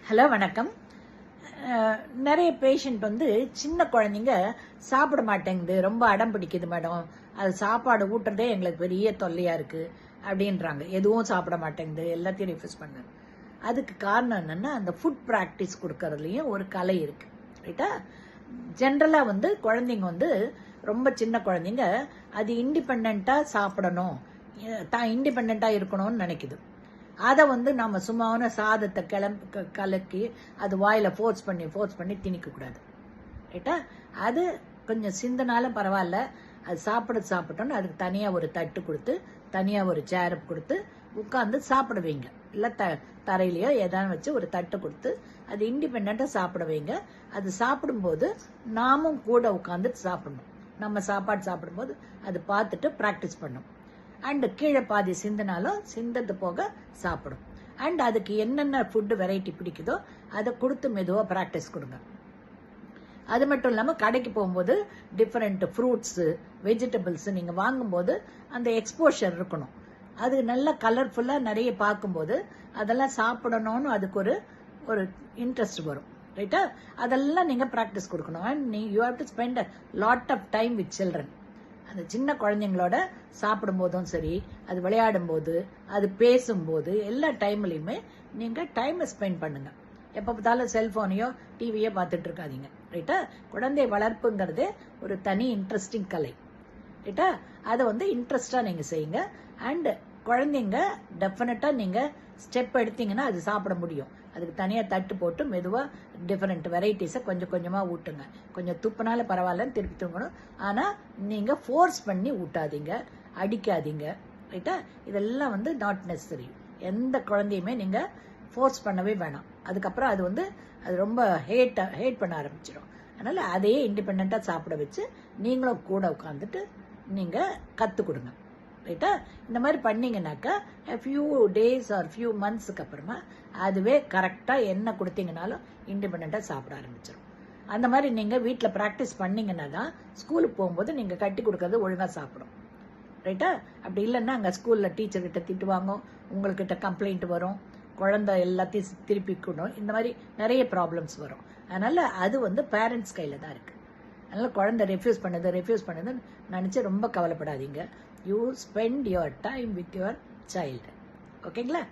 Hello வணக்கம். நிறைய patient சின்ன குழந்தைங்க சாப்பிட மாட்டேங்குது, ரொம்ப அடம் பிடிக்குது மேடம், அது சாப்பாடு ஊட்டுறதே எங்களுக்கு பெரிய தொல்லையா இருக்கு அப்படின்றாங்க. எதுவும் சாப்பிட மாட்டேங்குது, எல்லாத்தையும் ரிஃப்யூஸ் பண்ணு. அதுக்கு காரணம் என்னன்னா, அந்த ஃபுட் ப்ராக்டிஸ் கொடுக்கறதுலயும் ஒரு கலை இருக்கு, ரைட்டா? ஜென்ரலா குழந்தைங்க ரொம்ப சின்ன குழந்தைங்க அது இண்டிபெண்டா சாப்பிடணும், தான் இண்டிபெண்டா இருக்கணும்னு நினைக்குது. அதை நாம சும்மாவான சாதத்தை கலக்கி அது வாயில ஃபோர்ஸ் பண்ணி திணிக்க கூடாது, ரைட்டா? அது கொஞ்சம் சிந்தனாலும் பரவாயில்ல, அது சாப்பிட்டோன்னு அதுக்கு தனியா ஒரு தட்டு கொடுத்து, தனியா ஒரு சேர் கொடுத்து உட்காந்து சாப்பிட வைங்க. இல்ல தரையிலையோ ஏதாவது வச்சு ஒரு தட்டு கொடுத்து அது இண்டிபெண்டா சாப்பிட வைங்க. அது சாப்பிடும்போது நாமும் கூட உட்காந்துட்டு சாப்பிடணும். நம்ம சாப்பாடு சாப்பிடும்போது அது பார்த்துட்டு ப்ராக்டிஸ் பண்ணும். அண்ட் கீழே பாதி சிந்தினாலும் சிந்தது போக சாப்பிடும். அண்ட் அதுக்கு என்னென்ன ஃபுட்டு வெரைட்டி பிடிக்குதோ அதை கொடுத்து மெதுவாக ப்ராக்டிஸ் கொடுங்க. அது மட்டும் இல்லாமல் கடைக்கு போகும்போது டிஃப்ரெண்ட் ஃப்ரூட்ஸு, வெஜிடபிள்ஸ் நீங்கள் வாங்கும்போது அந்த எக்ஸ்போஷர் இருக்கணும். அது நல்லா கலர்ஃபுல்லாக நிறைய பார்க்கும்போது அதெல்லாம் சாப்பிடணும்னு அதுக்கு ஒரு இன்ட்ரெஸ்ட் வரும், ரைட்டா? அதெல்லாம் நீங்கள் ப்ராக்டிஸ் கொடுக்கணும். And you have to spend lot of time with children. அந்த சின்ன குழந்தைங்களோட சாப்பிடும் போதும் சரி, அது விளையாடும் போது, அது பேசும்போது, எல்லா டைம்லையுமே நீங்க டைம் ஸ்பெண்ட் பண்ணுங்க. எப்ப பார்த்தாலும் செல்போனையோ டிவியோ பார்த்துட்டு இருக்காதீங்க, ரைட்டா? குழந்தை வளர்ப்புங்கிறதே ஒரு தனி இன்ட்ரெஸ்டிங் கலை, ரைட்டா? அதை இன்ட்ரெஸ்டா நீங்க செய்யுங்க. அண்ட் குழந்தைங்க டெஃபினட்டா நீங்க ஸ்டெப் எடுத்தீங்கன்னா அது சாப்பிட முடியும். அதுக்கு தனியா தட்டு போட்டு மெதுவா டிஃபரெண்ட் வெரைட்டிஸை கொஞ்சம் கொஞ்சமா ஊட்டுங்க. கொஞ்சம் துப்புனால பரவாயில்லன்னு திருப்பி தூங்கணும். ஆனா நீங்க ஃபோர்ஸ் பண்ணி ஊட்டாதீங்க, அடிக்காதீங்க, ரைட்டா? இதெல்லாம் நாட் நெசசரி. எந்த குழந்தையுமே நீங்க ஃபோர்ஸ் பண்ணவே வேணாம். அதுக்கப்புறம் அது ரொம்ப ஹேட் பண்ண ஆரம்பிச்சிடும். அதனால அதையே இண்டிபெண்டா சாப்பிட வச்சு நீங்களும் கூட உட்காந்துட்டு நீங்க கத்து கொடுங்க, ரைட்டா? இந்த மாதிரி பண்ணீங்கன்னாக்கா ஃபியூ டேஸ் ஆர் ஃபியூ மந்த்ஸுக்கு அப்புறமா அதுவே கரெக்டாக என்ன கொடுத்தீங்கனாலும் இண்டிபெண்டா சாப்பிட ஆரம்பிச்சிடும். அந்த மாதிரி நீங்கள் வீட்டில் ப்ராக்டிஸ் பண்ணீங்கன்னா தான் ஸ்கூலுக்கு போகும்போது நீங்கள் கட்டி கொடுக்கறது ஒழுங்காக சாப்பிடும், ரைட்டா? அப்படி இல்லைன்னா அங்கே ஸ்கூலில் டீச்சர்கிட்ட திட்டுவாங்க, உங்கள்கிட்ட கம்ப்ளைண்ட் வரும், குழந்தை எல்லாத்தையும் திருப்பிக்கணும், இந்த மாதிரி நிறைய ப்ராப்ளம்ஸ் வரும். அதனால அது பேரண்ட்ஸ் கையில் தான் இருக்கு. அதனால குழந்தை ரெஃப்யூஸ் பண்ணுதுன்னு நினைச்சு ரொம்ப கவலைப்படாதீங்க. You spend your time with your child, ஓகேங்களா?